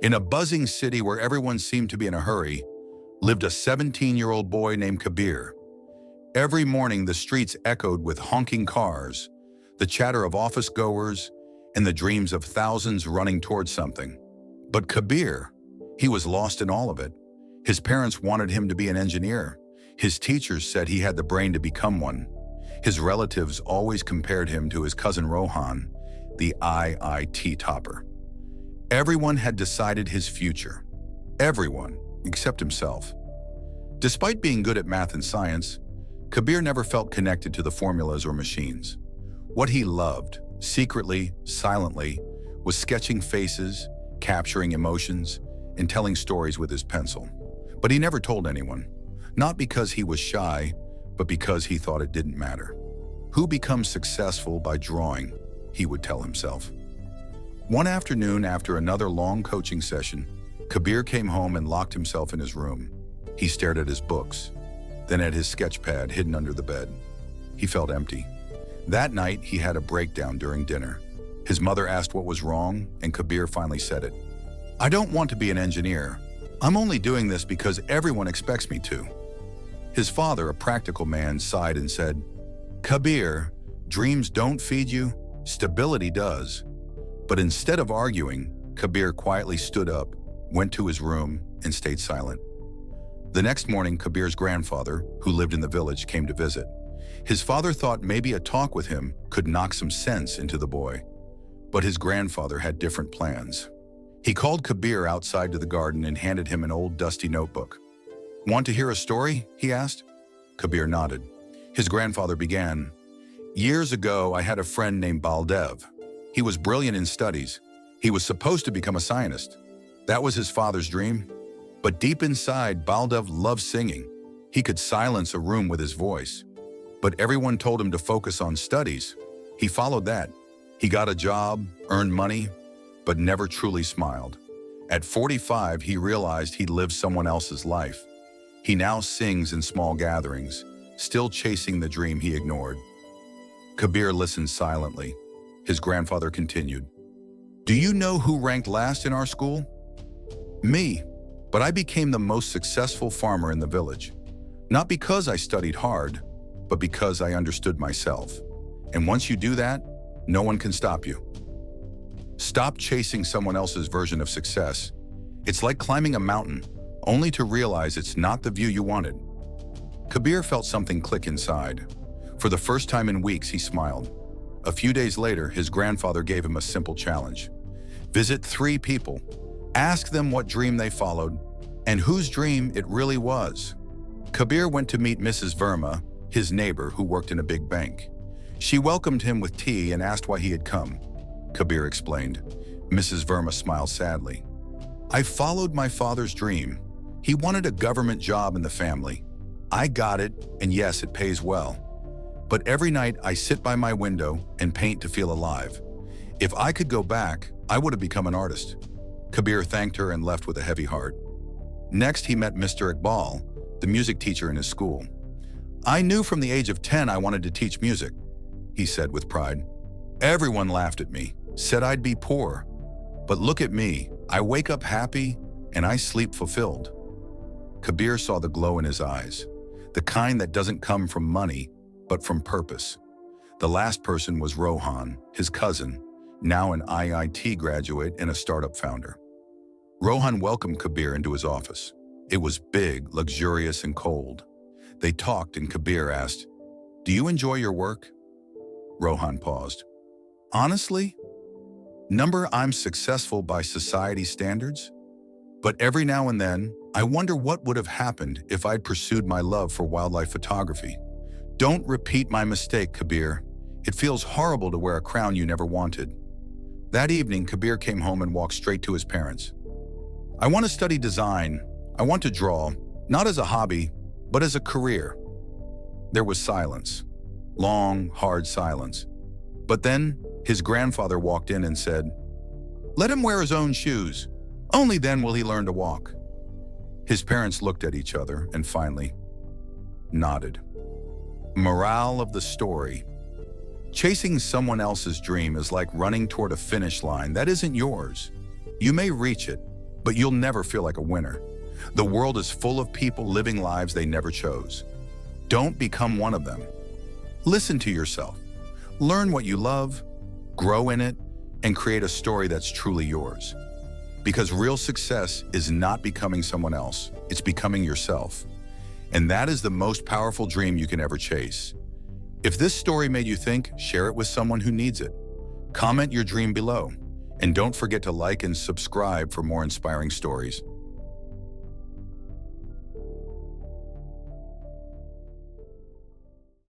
In a buzzing city where everyone seemed to be in a hurry, lived a 17-year-old boy named Kabir. Every morning, the streets echoed with honking cars, the chatter of office-goers, and the dreams of thousands running towards something. But Kabir, he was lost in all of it. His parents wanted him to be an engineer. His teachers said he had the brain to become one. His relatives always compared him to his cousin Rohan, the IIT topper. Everyone had decided his future. Everyone, except himself. Despite being good at math and science, Kabir never felt connected to the formulas or machines. What he loved, secretly, silently, was sketching faces, capturing emotions, and telling stories with his pencil. But he never told anyone, not because he was shy, but because he thought it didn't matter. Who becomes successful by drawing, he would tell himself. One afternoon, after another long coaching session, Kabir came home and locked himself in his room. He stared at his books, then at his sketch pad hidden under the bed. He felt empty. That night, he had a breakdown during dinner. His mother asked what was wrong, and Kabir finally said it. "I don't want to be an engineer. I'm only doing this because everyone expects me to." His father, a practical man, sighed and said, "Kabir, dreams don't feed you, stability does." But instead of arguing, Kabir quietly stood up, went to his room, and stayed silent. The next morning, Kabir's grandfather, who lived in the village, came to visit. His father thought maybe a talk with him could knock some sense into the boy. But his grandfather had different plans. He called Kabir outside to the garden and handed him an old dusty notebook. "Want to hear a story?" he asked. Kabir nodded. His grandfather began, "Years ago, I had a friend named Baldev. He was brilliant in studies. He was supposed to become a scientist. That was his father's dream. But deep inside, Baldev loved singing. He could silence a room with his voice. But everyone told him to focus on studies. He followed that. He got a job, earned money, but never truly smiled. At 45, he realized he'd lived someone else's life. He now sings in small gatherings, still chasing the dream he ignored." Kabir listened silently. His grandfather continued, "Do you know who ranked last in our school? Me, but I became the most successful farmer in the village. Not because I studied hard, but because I understood myself. And once you do that, no one can stop you. Stop chasing someone else's version of success. It's like climbing a mountain, only to realize it's not the view you wanted." Kabir felt something click inside. For the first time in weeks, he smiled. A few days later, his grandfather gave him a simple challenge. Visit 3 people. Ask them what dream they followed and whose dream it really was. Kabir went to meet Mrs. Verma, his neighbor who worked in a big bank. She welcomed him with tea and asked why he had come. Kabir explained. Mrs. Verma smiled sadly. "I followed my father's dream. He wanted a government job in the family. I got it, and yes, it pays well. But every night I sit by my window and paint to feel alive. If I could go back, I would have become an artist." Kabir thanked her and left with a heavy heart. Next, he met Mr. Iqbal, the music teacher in his school. "I knew from the age of 10 I wanted to teach music," he said with pride. "Everyone laughed at me, said I'd be poor. But look at me, I wake up happy and I sleep fulfilled." Kabir saw the glow in his eyes, the kind that doesn't come from money, but from purpose. The last person was Rohan, his cousin, now an IIT graduate and a startup founder. Rohan welcomed Kabir into his office. It was big, luxurious, and cold. They talked and Kabir asked, "Do you enjoy your work?" Rohan paused. "Honestly, I'm successful by society standards. But every now and then, I wonder what would have happened if I'd pursued my love for wildlife photography. Don't repeat my mistake, Kabir. It feels horrible to wear a crown you never wanted." That evening, Kabir came home and walked straight to his parents. "I want to study design. I want to draw, not as a hobby, but as a career." There was silence. Long, hard silence. But then, his grandfather walked in and said, "Let him wear his own shoes. Only then will he learn to walk." His parents looked at each other and finally nodded. Morale of the story. Chasing someone else's dream is like running toward a finish line that isn't yours. You may reach it, but you'll never feel like a winner. The world is full of people living lives they never chose. Don't become one of them. Listen to yourself. Learn what you love, grow in it, and create a story that's truly yours. Because real success is not becoming someone else, it's becoming yourself. And that is the most powerful dream you can ever chase. If this story made you think, share it with someone who needs it. Comment your dream below. And don't forget to like and subscribe for more inspiring stories.